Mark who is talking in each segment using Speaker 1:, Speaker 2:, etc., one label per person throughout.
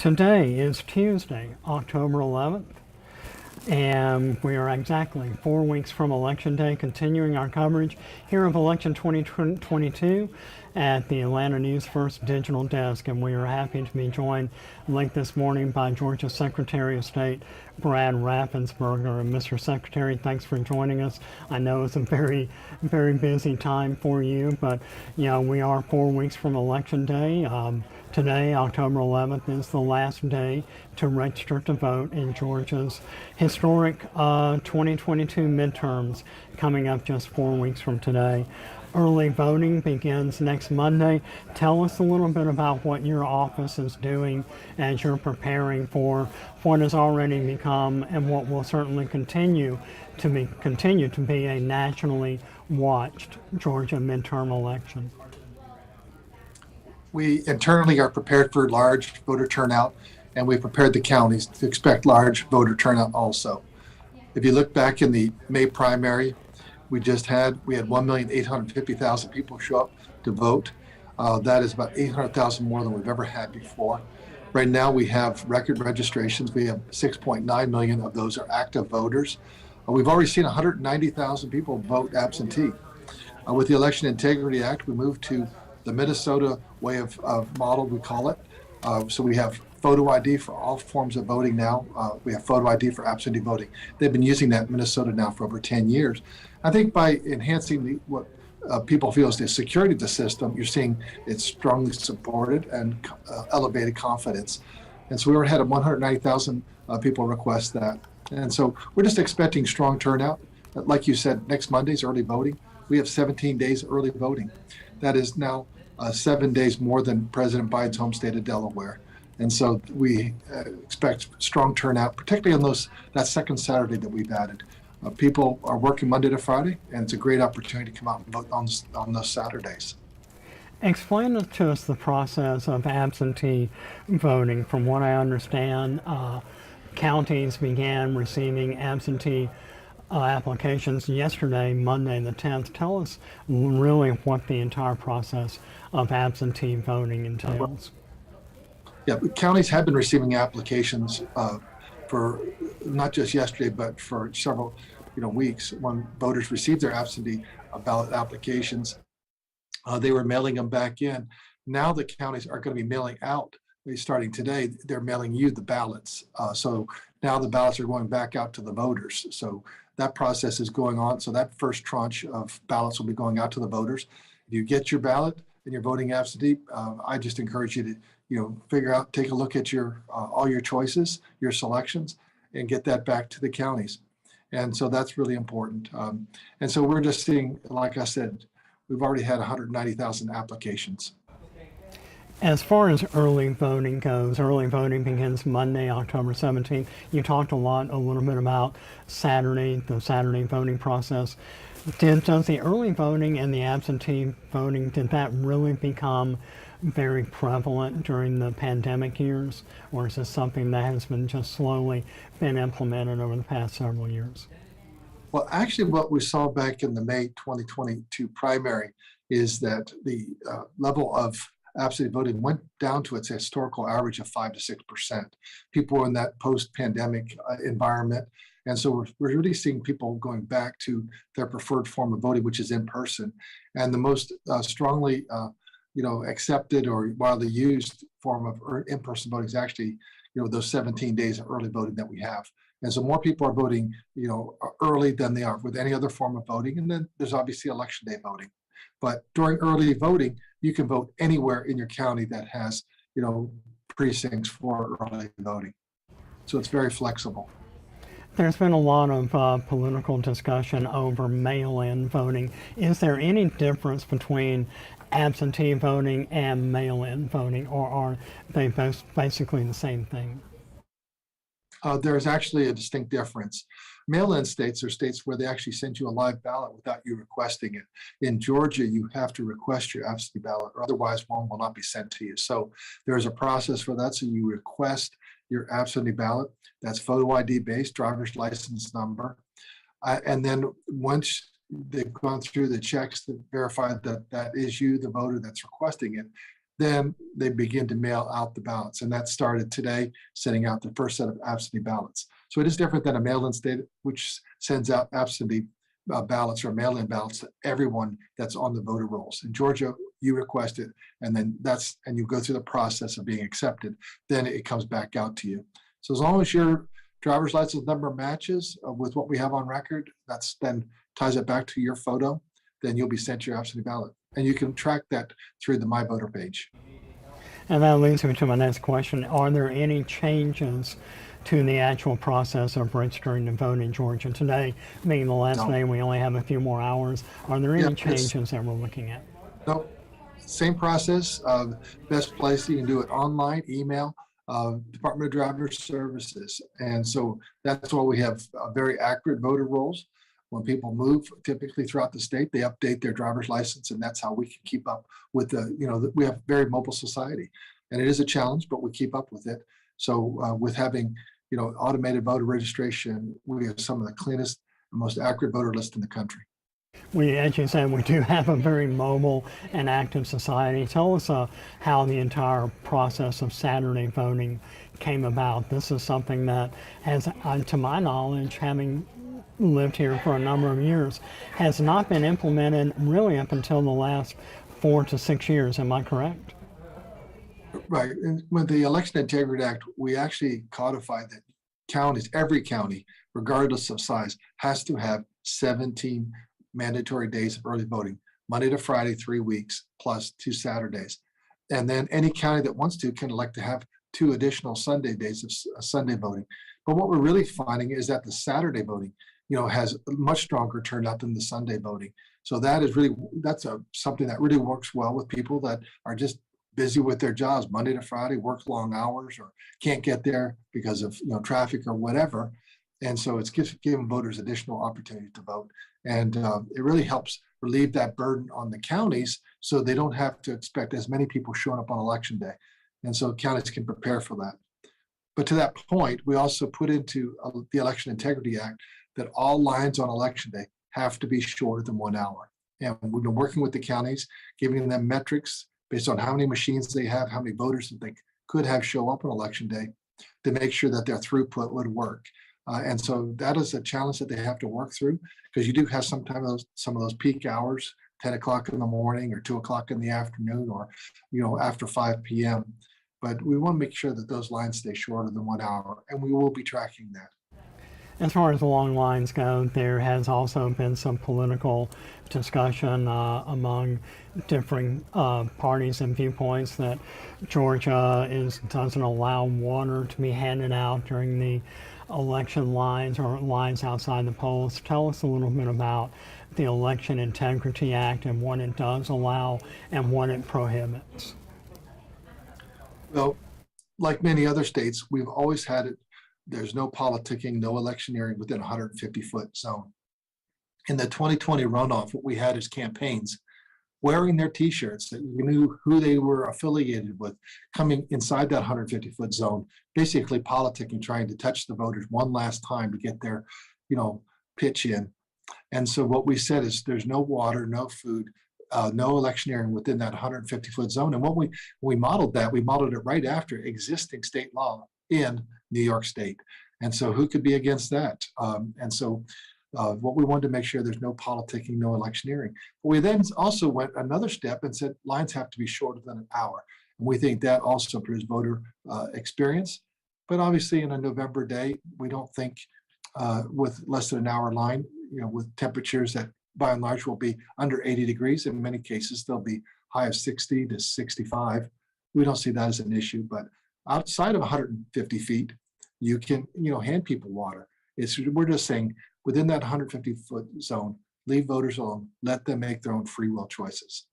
Speaker 1: Today is Tuesday, October 11th, and we are exactly 4 weeks from Election Day, continuing our coverage here of Election 2022 at the Atlanta News First Digital Desk. And we are happy to be joined late this morning by Georgia Secretary of State Brad Raffensberger. And Mr. Secretary, thanks for joining us. I know it's a very, very busy time for you, but we are 4 weeks from Election Day. Today, October 11th, is the last day to register to vote in Georgia's historic 2022 midterms, coming up just 4 weeks from today. Early voting begins next Monday. Tell us a little bit about what your office is doing as you're preparing for what has already become and what will certainly continue to be a nationally watched Georgia midterm election.
Speaker 2: We internally are prepared for large voter turnout, and we prepared the counties to expect large voter turnout also. If you look back in the May primary, we had 1,850,000 people show up to vote. That is about 800,000 more than we've ever had before. Right now we have record registrations. We have 6.9 million of those are active voters. We've already seen 190,000 people vote absentee. With the Election Integrity Act, we moved to the Minnesota way of model, we call it. So we have photo ID for all forms of voting now. We have photo ID for absentee voting. They've been using that in Minnesota now for over 10 years. I think by enhancing what people feel is the security of the system, you're seeing it's strongly supported and elevated confidence. And so we already had 190,000 people request that. And so we're just expecting strong turnout. Like you said, next Monday's early voting. We have 17 days early voting. That is now 7 days more than President Biden's home state of Delaware. And so we expect strong turnout, particularly on that second Saturday that we've added. People are working Monday to Friday, and it's a great opportunity to come out and vote on those Saturdays.
Speaker 1: Explain to us the process of absentee voting. From what I understand, counties began receiving absentee applications yesterday, Monday the 10th. Tell us really what the entire process of absentee voting entails.
Speaker 2: Yeah, counties have been receiving applications for not just yesterday, but for several weeks. When voters received their absentee ballot applications, they were mailing them back in. Now the counties are going to be mailing out. Starting today, they're mailing you the ballots. So now the ballots are going back out to the voters. So that process is going on. So that first tranche of ballots will be going out to the voters. If you get your ballot and you're voting absentee, I just encourage you to take a look at your all your choices, your selections, and get that back to the counties. And so that's really important. And so we're just seeing, like I said, we've already had 190,000 applications.
Speaker 1: As far as early voting goes, early voting begins Monday, October 17th. You talked a little bit about the Saturday voting process. Does the early voting and the absentee voting, did that really become very prevalent during the pandemic years? Or is this something that has been just slowly been implemented over the past several years?
Speaker 2: Well, actually, what we saw back in the May 2022 primary is that the level of absentee voting went down to its historical average of 5 to 6%. People were in that post-pandemic environment. And so we're really seeing people going back to their preferred form of voting, which is in person. And the most strongly accepted or widely used form of in-person voting is actually, those 17 days of early voting that we have. And so more people are voting, early than they are with any other form of voting. And then there's obviously election day voting. But during early voting, you can vote anywhere in your county that has, precincts for early voting. So it's very flexible.
Speaker 1: There's been a lot of political discussion over mail-in voting. Is there any difference between absentee voting and mail-in voting, or are they both basically the same thing?
Speaker 2: There's actually a distinct difference. Mail-in states are states where they actually send you a live ballot without you requesting it. In Georgia, you have to request your absentee ballot, or otherwise one will not be sent to you. So there's a process for that. So you request your absentee ballot. That's photo ID based, driver's license number. And then once they've gone through the checks that verify that that is you, the voter that's requesting it, then they begin to mail out the ballots. And that started today, sending out the first set of absentee ballots. So it is different than a mail-in state, which sends out absentee ballots or mail-in ballots to everyone that's on the voter rolls. In Georgia, you request it, and then and you go through the process of being accepted. Then it comes back out to you. So as long as your driver's license number matches with what we have on record, that's then ties it back to your photo, then you'll be sent your absentee ballot. And you can track that through the My Voter page.
Speaker 1: And that leads me to my next question. Are there any changes to the actual process of registering to vote in Georgia today, being the last
Speaker 2: No.
Speaker 1: day, we only have a few more hours? Are there
Speaker 2: Yeah,
Speaker 1: any
Speaker 2: it's-
Speaker 1: changes that we're looking at?
Speaker 2: No, same process. Best place, you can do it online, email, Department of Driver Services. And so that's why we have very accurate voter rolls. When people move, typically throughout the state, they update their driver's license, and that's how we can keep up with we have a very mobile society. And it is a challenge, but we keep up with it. So with having, automated voter registration, we have some of the cleanest and most accurate voter list in the country.
Speaker 1: As you said, we do have a very mobile and active society. Tell us how the entire process of Saturday voting came about. This is something that has, to my knowledge, having lived here for a number of years, has not been implemented really up until the last 4 to 6 years. Am I correct?
Speaker 2: Right. And with the Election Integrity Act, we actually codified that every county, regardless of size, has to have 17 mandatory days of early voting, Monday to Friday, 3 weeks, plus 2 Saturdays. And then any county that wants to can elect to have 2 additional Sunday days of Sunday voting. But what we're really finding is that the Saturday voting, has a much stronger turnout than the Sunday voting. So that's something that really works well with people that are just busy with their jobs, Monday to Friday, work long hours, or can't get there because of traffic or whatever. And so it's giving voters additional opportunity to vote. And it really helps relieve that burden on the counties so they don't have to expect as many people showing up on election day. And so counties can prepare for that. But to that point, we also put into the Election Integrity Act that all lines on election day have to be shorter than 1 hour. And we've been working with the counties, giving them metrics based on how many machines they have, how many voters that they could have show up on election day to make sure that their throughput would work. And so that is a challenge that they have to work through, because you do have some of those peak hours, 10 o'clock in the morning or 2 o'clock in the afternoon, or after 5 p.m. But we want to make sure that those lines stay shorter than 1 hour, and we will be tracking that.
Speaker 1: As far as the long lines go, there has also been some political discussion among differing parties and viewpoints that Georgia doesn't allow water to be handed out during the election lines or lines outside the polls. Tell us a little bit about the Election Integrity Act and what it does allow and what it prohibits.
Speaker 2: Well, like many other states, we've always had it. There's no politicking, no electioneering within 150-foot zone. In the 2020 runoff, what we had is campaigns wearing their T-shirts that you knew who they were affiliated with, coming inside that 150-foot zone, basically politicking, trying to touch the voters one last time to get their, pitch in. And so what we said is there's no water, no food, no electioneering within that 150-foot zone. And when we modeled that, we modeled it right after existing state law in New York State. And so who could be against that? And so what we wanted to make sure there's no politicking, no electioneering. But we then also went another step and said lines have to be shorter than an hour. And we think that also improves voter experience. But obviously in a November day, we don't think with less than an hour line, with temperatures that by and large will be under 80 degrees. In many cases, they'll be high of 60 to 65. We don't see that as an issue, but outside of 150 feet, you can, hand people water. We're just saying within that 150-foot zone, leave voters alone, let them make their own free will choices.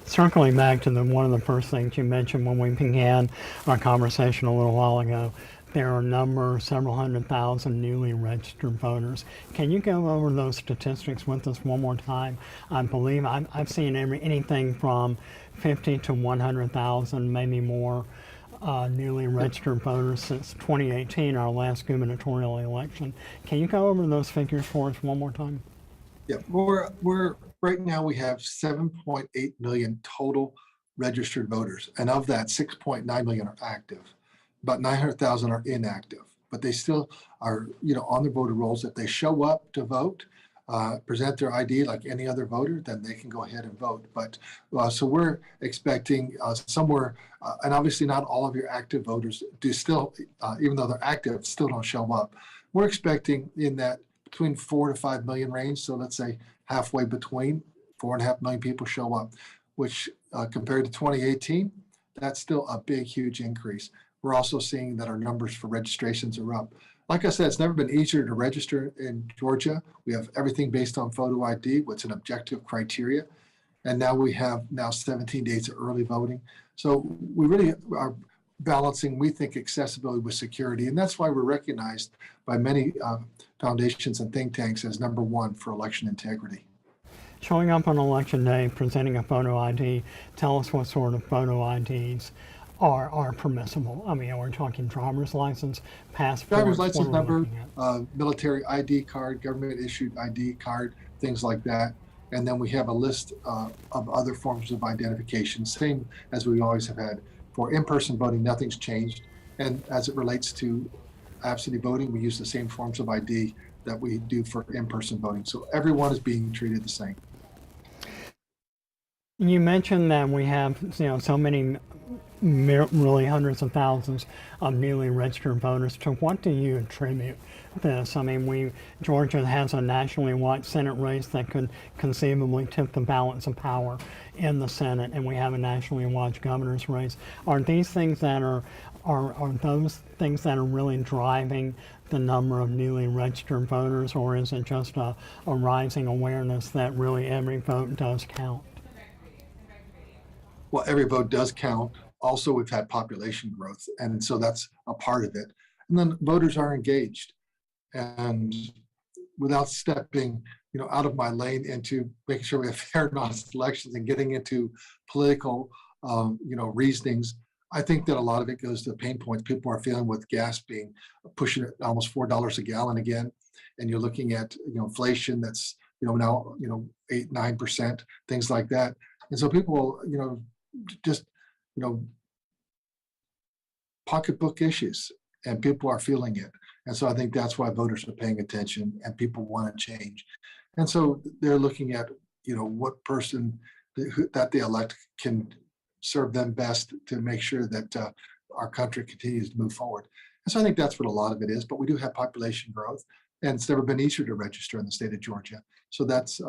Speaker 1: Circling back to one of the first things you mentioned when we began our conversation a little while ago, there are several 100,000 newly registered voters. Can you go over those statistics with us one more time? I believe I've seen anything from 50 to 100,000, maybe more, newly registered voters since 2018, our last gubernatorial election. Can you go over those figures for us one more time?
Speaker 2: Yeah, we're right now we have 7.8 million total registered voters. And of that, 6.9 million are active. About 900,000 are inactive, but they still are, on their voter rolls. If they show up to vote, present their ID like any other voter, then they can go ahead and vote. But so we're expecting somewhere, and obviously not all of your active voters do still, even though they're active, still don't show up. We're expecting in that between 4 to 5 million range. So let's say halfway between 4.5 million people show up, which compared to 2018, that's still a big, huge increase. We're also seeing that our numbers for registrations are up. Like I said, it's never been easier to register in Georgia. We have everything based on photo ID, what's an objective criteria. And now we have 17 days of early voting. So we really are balancing, we think, accessibility with security. And that's why we're recognized by many foundations and think tanks as #1 for election integrity.
Speaker 1: Showing up on election day, presenting a photo ID, tell us what sort of photo IDs are permissible. I mean, we're talking driver's license, passport.
Speaker 2: Driver's license number, military ID card, government issued ID card, things like that. And then we have a list of other forms of identification, same as we always have had. For in-person voting, nothing's changed. And as it relates to absentee voting, we use the same forms of ID that we do for in-person voting. So everyone is being treated the same.
Speaker 1: You mentioned that we have, so many, really hundreds of thousands of newly registered voters. To what do you attribute this? I mean, Georgia has a nationally watched Senate race that could conceivably tip the balance of power in the Senate, and we have a nationally watched governor's race. Are these things that are those things that are really driving the number of newly registered voters, or is it just a rising awareness that really every vote does count?
Speaker 2: Well, every vote does count. Also, we've had population growth, and so that's a part of it. And then voters are engaged. And without stepping, out of my lane into making sure we have fair and honest elections and getting into political, reasonings, I think that a lot of it goes to the pain points people are feeling with gas being pushing at almost $4 a gallon again, and you're looking at inflation that's now 8-9%, things like that. And so people just pocketbook issues, and people are feeling it. And so I think that's why voters are paying attention and people want to change. And so they're looking at what person that they elect can serve them best to make sure that our country continues to move forward. And so I think that's what a lot of it is. But we do have population growth, and it's never been easier to register in the state of Georgia. So that's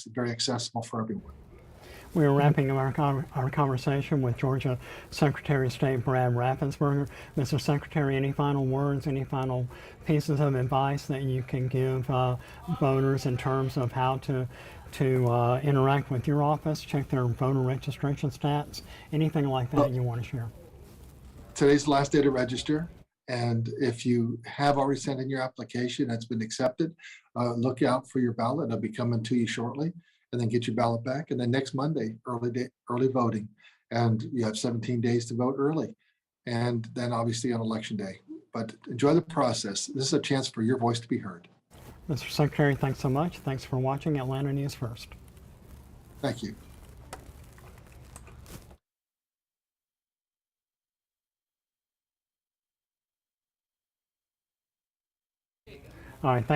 Speaker 2: very accessible for everyone.
Speaker 1: We are wrapping up our conversation with Georgia Secretary of State Brad Raffensberger. Mr. Secretary, any final words, any final pieces of advice that you can give voters in terms of how to interact with your office, check their voter registration stats, anything like that you want to share?
Speaker 2: Today's the last day to register. And if you have already sent in your application that's been accepted, look out for your ballot. It'll be coming to you shortly. And then get your ballot back. And then next Monday, early voting. And you have 17 days to vote early. And then obviously on election day. But enjoy the process. This is a chance for your voice to be heard.
Speaker 1: Mr. Secretary, thanks so much. Thanks for watching Atlanta News First.
Speaker 2: Thank you.
Speaker 1: All right, thank you.